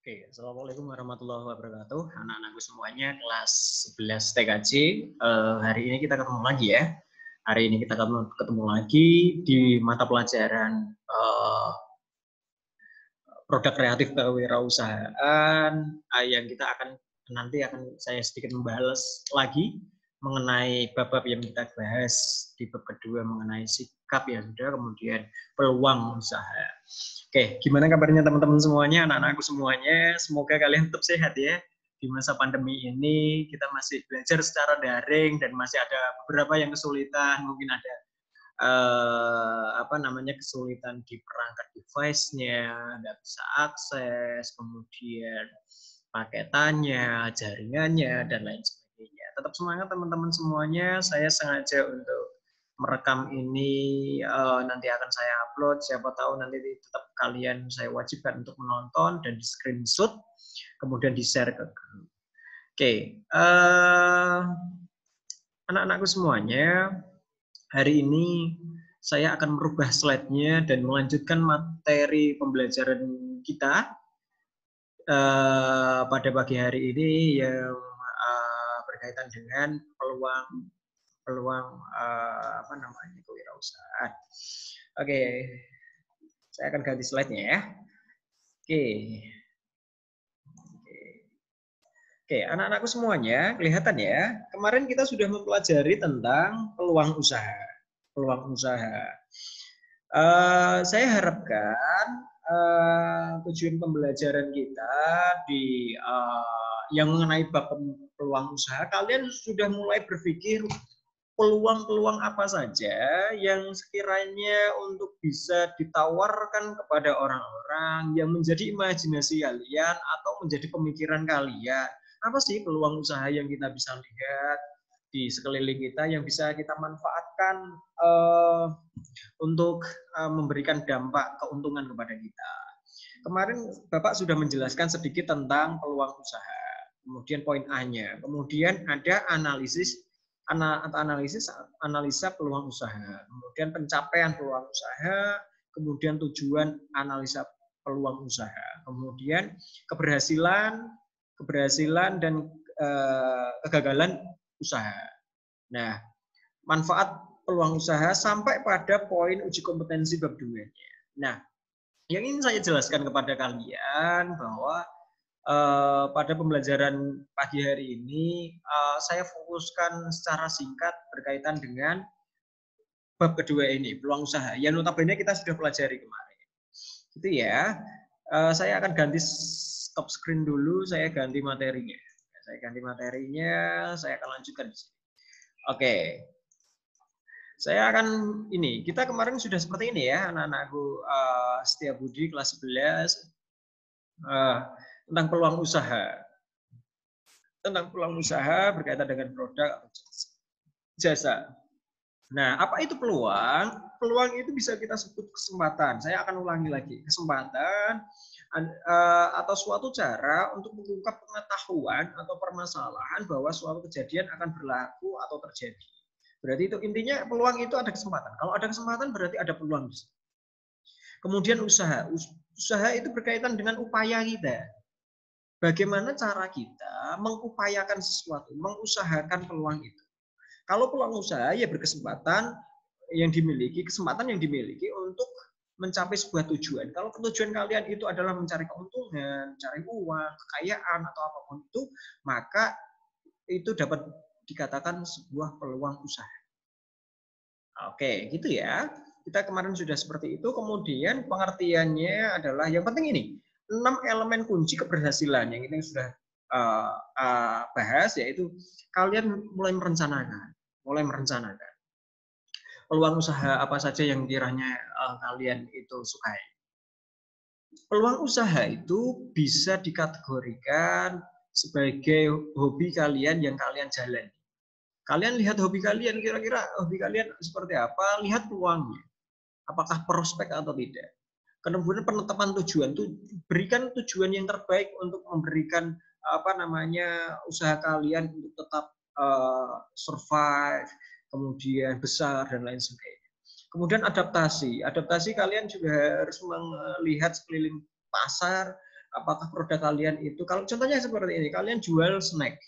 Oke, Assalamualaikum warahmatullahi wabarakatuh. Anak-anakku semuanya kelas 11 TKJ. Hari ini kita ketemu lagi ya. Hari ini kita ketemu lagi di mata pelajaran produk kreatif kewirausahaan yang kita nanti akan saya sedikit membahas lagi mengenai bab-bab yang kita bahas di bab kedua mengenai sikap ya sudah, kemudian peluang usaha. Oke, gimana kabarnya teman-teman semuanya, anak-anakku semuanya? Semoga kalian tetap sehat ya. Di masa pandemi ini kita masih belajar secara daring dan masih ada beberapa yang kesulitan, mungkin ada kesulitan di perangkat device-nya, nggak bisa akses, kemudian paketannya, jaringannya, dan lain sebagainya. Tetap semangat teman-teman semuanya. Saya sengaja untuk merekam ini nanti akan saya upload. Siapa tahu nanti tetap kalian saya wajibkan untuk menonton dan di screenshot, kemudian di share ke grup. Oke, anak-anakku semuanya, hari ini saya akan merubah slide-nya dan melanjutkan materi pembelajaran kita pada pagi hari ini yang berkaitan dengan peluang kewirausahaan. Oke, saya akan ganti slide-nya ya. Oke, anak-anakku semuanya, kelihatan ya. Kemarin kita sudah mempelajari tentang peluang usaha. Peluang usaha. Saya harapkan tujuan pembelajaran kita di yang mengenai bab peluang usaha, kalian sudah mulai berpikir peluang-peluang apa saja yang sekiranya untuk bisa ditawarkan kepada orang-orang yang menjadi imajinasi kalian atau menjadi pemikiran kalian. Apa sih peluang usaha yang kita bisa lihat di sekeliling kita yang bisa kita manfaatkan untuk memberikan dampak keuntungan kepada kita. Kemarin Bapak sudah menjelaskan sedikit tentang peluang usaha, kemudian poin A-nya, kemudian ada analisa peluang usaha, kemudian pencapaian peluang usaha, kemudian tujuan analisa peluang usaha, kemudian keberhasilan dan kegagalan usaha. Nah, manfaat peluang usaha sampai pada poin uji kompetensi bab 2-nya. Nah, yang ingin saya jelaskan kepada kalian bahwa pada pembelajaran pagi hari ini saya fokuskan secara singkat berkaitan dengan bab kedua ini, peluang usaha. Yang notabene kita sudah pelajari kemarin. Itu ya. Saya akan ganti stop screen dulu, saya ganti materinya. Saya akan lanjutkan di sini. Oke. Saya akan kita kemarin sudah seperti ini ya, anak-anakku Setiabudi kelas 11 tentang peluang usaha. Tentang peluang usaha berkaitan dengan produk atau jasa. Nah, apa itu peluang? Peluang itu bisa kita sebut kesempatan. Saya akan ulangi lagi. Kesempatan atau suatu cara untuk mengungkap pengetahuan atau permasalahan bahwa suatu kejadian akan berlaku atau terjadi. Berarti itu intinya peluang itu ada kesempatan. Kalau ada kesempatan berarti ada peluang. Kemudian usaha. Usaha itu berkaitan dengan upaya kita. Bagaimana cara kita mengupayakan sesuatu, mengusahakan peluang itu. Kalau peluang usaha ya kesempatan yang dimiliki untuk mencapai sebuah tujuan. Kalau tujuan kalian itu adalah mencari keuntungan, mencari uang, kekayaan atau apapun itu, maka itu dapat dikatakan sebuah peluang usaha. Oke, gitu ya. Kita kemarin sudah seperti itu. Kemudian pengertiannya adalah yang penting ini 6 elemen kunci keberhasilan yang ini sudah bahas, yaitu kalian mulai merencanakan peluang usaha apa saja yang kiranya kalian itu sukai. Peluang usaha itu bisa dikategorikan sebagai hobi kalian yang kalian jalani. Kalian lihat hobi kalian, kira-kira hobi kalian seperti apa, lihat peluangnya. Apakah prospek atau tidak. Kemudian penetapan tujuan, berikan tujuan yang terbaik untuk memberikan usaha kalian untuk tetap survive, kemudian besar dan lain sebagainya. Kemudian adaptasi kalian juga harus melihat sekeliling pasar, apakah produk kalian itu, kalau contohnya seperti ini, kalian jual snack.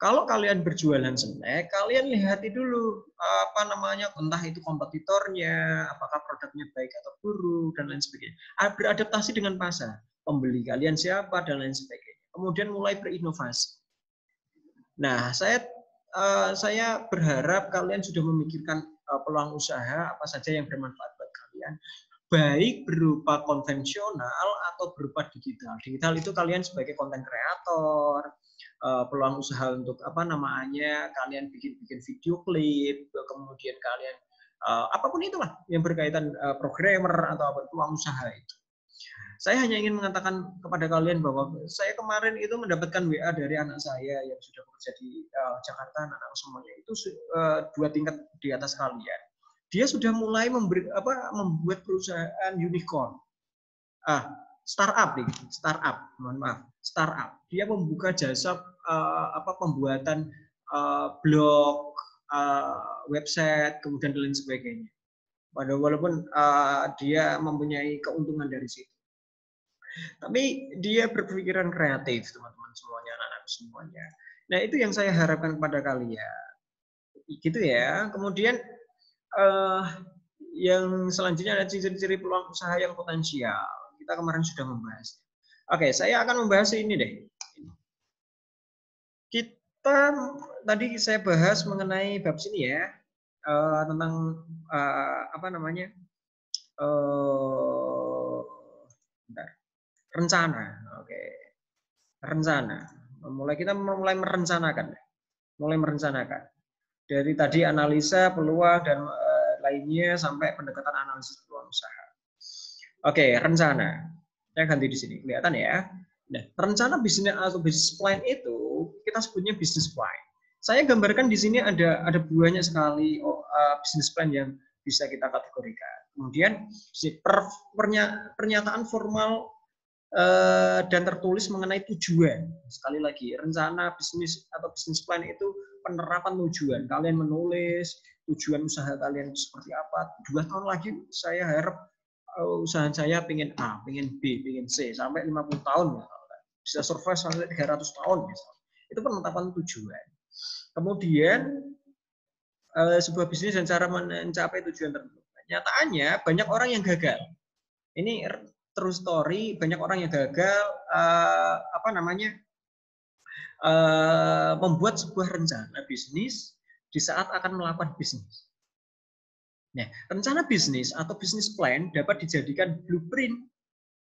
Kalau kalian berjualan snack, kalian lihati dulu apa namanya, entah itu kompetitornya, apakah produknya baik atau buruk dan lain sebagainya. Beradaptasi dengan pasar, pembeli kalian siapa dan lain sebagainya. Kemudian mulai berinovasi. Nah, saya berharap kalian sudah memikirkan peluang usaha apa saja yang bermanfaat buat kalian, baik berupa konvensional atau berupa digital. Digital itu kalian sebagai konten kreator, peluang usaha untuk apa namanya, kalian bikin video klip, kemudian kalian apapun itulah yang berkaitan programmer atau peluang usaha itu. Saya hanya ingin mengatakan kepada kalian bahwa saya kemarin itu mendapatkan WA dari anak saya yang sudah bekerja di Jakarta, anak-anak semuanya itu 2 tingkat di atas kalian. Dia sudah mulai membuat perusahaan unicorn. Startup. Mohon maaf, startup. Dia membuka jasa pembuatan blog, website, kemudian dan lain sebagainya. Walaupun dia mempunyai keuntungan dari situ. Tapi dia berpikiran kreatif, teman-teman semuanya, anak-anak semuanya. Nah, itu yang saya harapkan kepada kalian. Gitu ya. Kemudian yang selanjutnya ada ciri-ciri peluang usaha yang potensial. Kita kemarin sudah membahas. Oke, saya akan membahas ini deh. Kita tadi saya bahas mengenai bab sini ya, tentang apa namanya? Rencana. Oke. Rencana. Kita mulai merencanakan. Dari tadi analisa peluang dan lainnya sampai pendekatan analisis peluang usaha. Oke, rencana. Saya ganti di sini, kelihatan ya. Nah, rencana bisnis atau business plan itu kita sebutnya business plan. Saya gambarkan di sini ada banyak sekali business plan yang bisa kita kategorikan. Kemudian pernyataan formal dan tertulis mengenai tujuan. Sekali lagi, rencana bisnis atau business plan itu penerapan tujuan. Kalian menulis tujuan usaha kalian seperti apa. 2 tahun lagi saya harap usaha saya pengen A, pengen B, pengen C, sampai 50 tahun misalnya. Bisa survive sampai 300 tahun misalnya. Itu penetapan tujuan. Kemudian sebuah bisnis dan cara mencapai tujuan tertentu. Nyataannya banyak orang yang gagal. Ini true story, banyak orang yang gagal membuat sebuah rencana bisnis di saat akan melakukan bisnis. Nah, rencana bisnis atau business plan dapat dijadikan blueprint.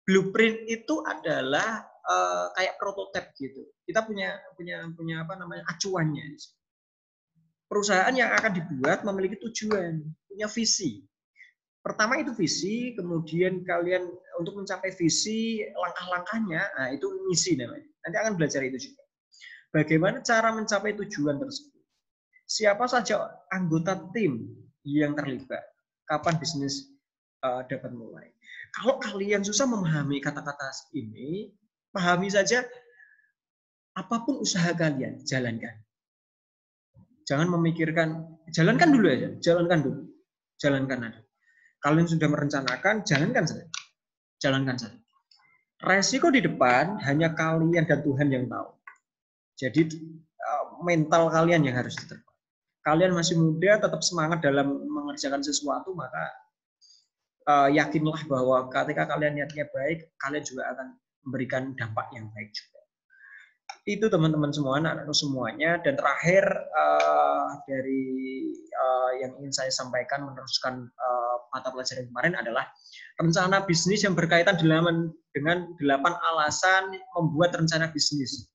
Blueprint itu adalah kayak prototipe gitu. Kita punya apa namanya, acuannya. Perusahaan yang akan dibuat memiliki tujuan, punya visi. Pertama itu visi, kemudian kalian untuk mencapai visi, langkah-langkahnya, nah itu misi namanya. Nanti akan belajar itu juga. Bagaimana cara mencapai tujuan tersebut? Siapa saja anggota tim yang terlibat? Kapan bisnis dapat mulai? Kalau kalian susah memahami kata-kata ini, pahami saja apapun usaha kalian, jalankan. Jangan memikirkan, jalankan dulu aja, jalankan aja. Kalian sudah merencanakan, jalankan saja. Resiko di depan hanya kalian dan Tuhan yang tahu. Jadi mental kalian yang harus diterima. Kalian masih muda, tetap semangat dalam mengerjakan sesuatu, maka yakinlah bahwa ketika kalian niatnya baik, kalian juga akan memberikan dampak yang baik juga. Itu teman-teman semua, anak-anak semuanya. Dan terakhir dari yang ingin saya sampaikan meneruskan mata pelajaran kemarin adalah rencana bisnis yang berkaitan dengan 8 alasan membuat rencana bisnis.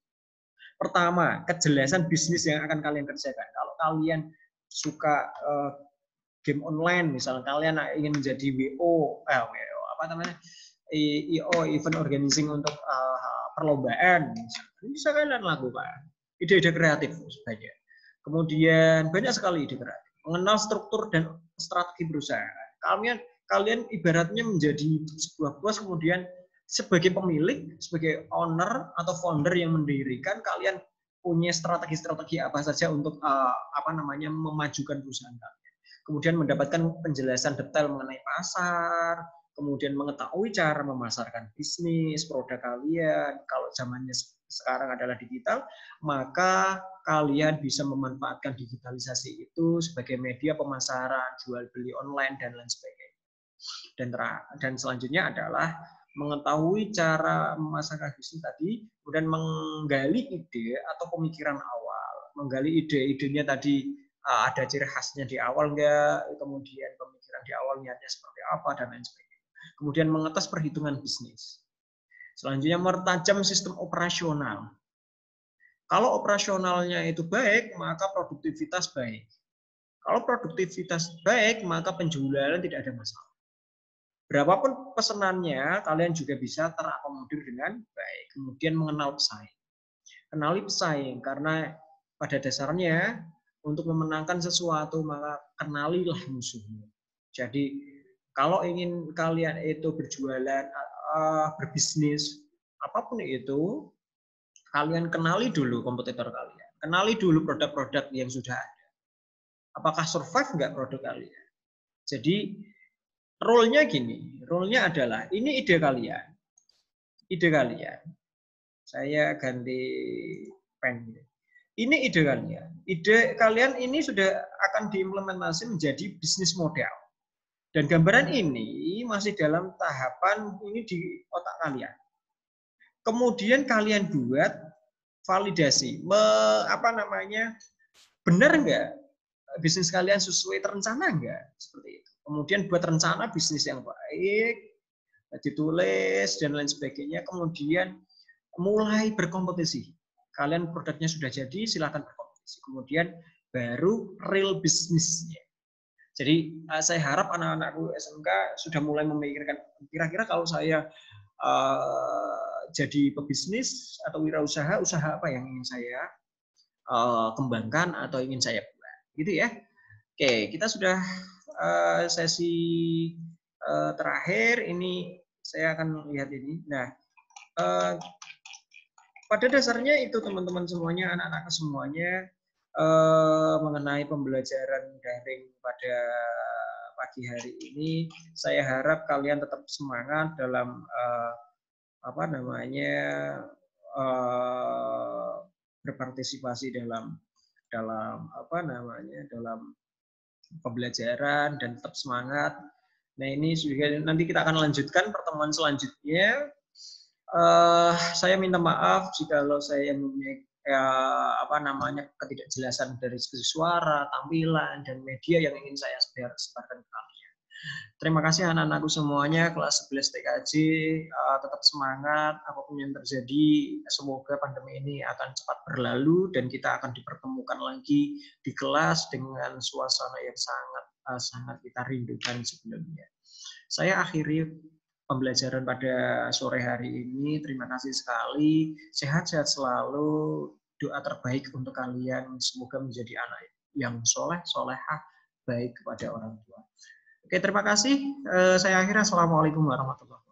Pertama, kejelasan bisnis yang akan kalian kerjakan. Kalau kalian suka game online, misalnya kalian ingin menjadi event organizing untuk perlombaan, bisa kalian lakukan. Ide-ide kreatif saja. Kemudian banyak sekali ide kreatif. Mengenal struktur dan strategi perusahaan. Kalian ibaratnya menjadi sebuah bos, kemudian sebagai pemilik, sebagai owner atau founder yang mendirikan, kalian punya strategi-strategi apa saja untuk memajukan perusahaan kalian. Kemudian mendapatkan penjelasan detail mengenai pasar, kemudian mengetahui cara memasarkan bisnis, produk kalian. Kalau zamannya sekarang adalah digital, maka kalian bisa memanfaatkan digitalisasi itu sebagai media pemasaran, jual beli online, dan lain sebagainya. Dan selanjutnya adalah mengetahui cara memasarkan bisnis tadi, kemudian menggali ide atau pemikiran awal. Menggali ide-idenya tadi, ada ciri khasnya di awal enggak, kemudian pemikiran di awal niatnya seperti apa, dan lain sebagainya. Kemudian mengetes perhitungan bisnis. Selanjutnya mempertajam sistem operasional. Kalau operasionalnya itu baik, maka produktivitas baik. Kalau produktivitas baik, maka penjualan tidak ada masalah. Berapapun pesanannya, kalian juga bisa terakomodir dengan baik. Kemudian mengenal pesaing. Kenali pesaing, karena pada dasarnya untuk memenangkan sesuatu, maka kenalilah musuhmu. Jadi kalau ingin kalian itu berjualan, berbisnis, apapun itu, kalian kenali dulu kompetitor kalian. Kenali dulu produk-produk yang sudah ada. Apakah survive nggak produk kalian? Jadi, role-nya gini. Role-nya adalah, ini ide kalian. Ide kalian. Saya ganti pen. Ini ide kalian. Ide kalian ini sudah akan diimplementasi menjadi bisnis model. Dan gambaran ini masih dalam tahapan ini di otak kalian. Kemudian kalian buat validasi, benar nggak bisnis kalian sesuai rencana nggak, seperti itu. Kemudian buat rencana bisnis yang baik, ditulis dan lain sebagainya. Kemudian mulai berkompetisi. Kalian produknya sudah jadi, silakan berkompetisi. Kemudian baru real bisnisnya. Jadi saya harap anak-anakku SMK sudah mulai memikirkan, kira-kira kalau saya jadi pebisnis atau wirausaha, usaha apa yang ingin saya kembangkan atau ingin saya buat, gitu ya. Oke, kita sudah sesi terakhir. Ini saya akan lihat ini. Nah, pada dasarnya itu teman-teman semuanya, anak-anak semuanya, mengenai pembelajaran daring pada pagi hari ini, saya harap kalian tetap semangat dalam berpartisipasi dalam pembelajaran dan tetap semangat. Nah, ini juga nanti kita akan lanjutkan pertemuan selanjutnya. Saya minta maaf jika saya mempunyai ketidakjelasan dari segi suara, tampilan, dan media yang ingin saya sebarkan ke kalian. Terima kasih anak-anakku semuanya, kelas 11 TKJ, tetap semangat, apapun yang terjadi, semoga pandemi ini akan cepat berlalu dan kita akan dipertemukan lagi di kelas dengan suasana yang sangat kita rindukan sebelumnya. Saya akhiri pembelajaran pada sore hari ini. Terima kasih sekali. Sehat-sehat selalu. Doa terbaik untuk kalian. Semoga menjadi anak yang soleh, solehah, baik kepada orang tua. Oke, terima kasih. Saya akhiri. Assalamualaikum warahmatullahi wabarakatuh.